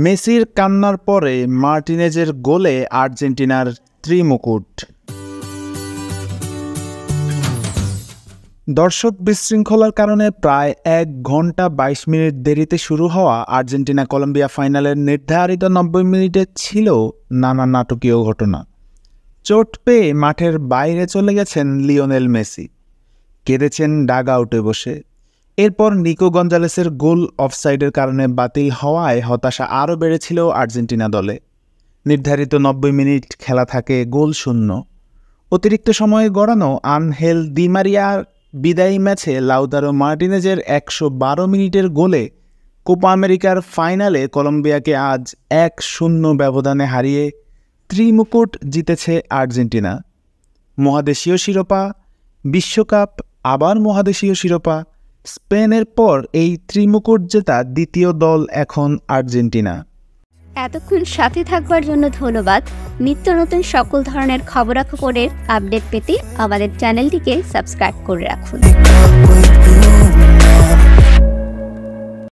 মেসির কান্নার পরে মার্টিনেজের গোলে আর্জেন্টিনার ত্রিমুকুট। দর্শক বিশৃঙ্খলার কারণে প্রায় 1 ঘন্টা 22 মিনিট দেরিতে শুরু হওয়া আর্জেন্টিনা কলম্বিয়া ফাইনালের নির্ধারিত 90 মিনিটে ছিল নানা নাটকীয় ঘটনা। চোট পেয়ে মাঠের বাইরে চলে গেছেন লিওনেল মেসি, কেঁদেছেন ডাগ আউটে বসে। এরপর নিকো গঞ্জালেসের গোল অফসাইডের কারণে বাতিল হওয়ায় হতাশা আরও বেড়েছিল আর্জেন্টিনা দলে। নির্ধারিত 90 মিনিট খেলা থাকে গোল শূন্য। অতিরিক্ত সময়ে গড়ানো আনহেল দি মারিয়ার বিদায়ী ম্যাচে লাউতারো মার্টিনেজের 112 মিনিটের গোলে কোপা আমেরিকার ফাইনালে কলম্বিয়াকে আজ 1-0 ব্যবধানে হারিয়ে ত্রিমুকুট জিতেছে আর্জেন্টিনা। মহাদেশীয় শিরোপা, বিশ্বকাপ, আবার মহাদেশীয় শিরোপা, স্পেনের পর এই ত্রিমুকুট জেতা দ্বিতীয় দল এখন আর্জেন্টিনা। এতক্ষণ সাথে থাকবার জন্য ধন্যবাদ। নিত্য নতুন সকল ধরনের খবরাখবরের আপডেট পেতে আমাদের চ্যানেলটিকে সাবস্ক্রাইব করে রাখুন।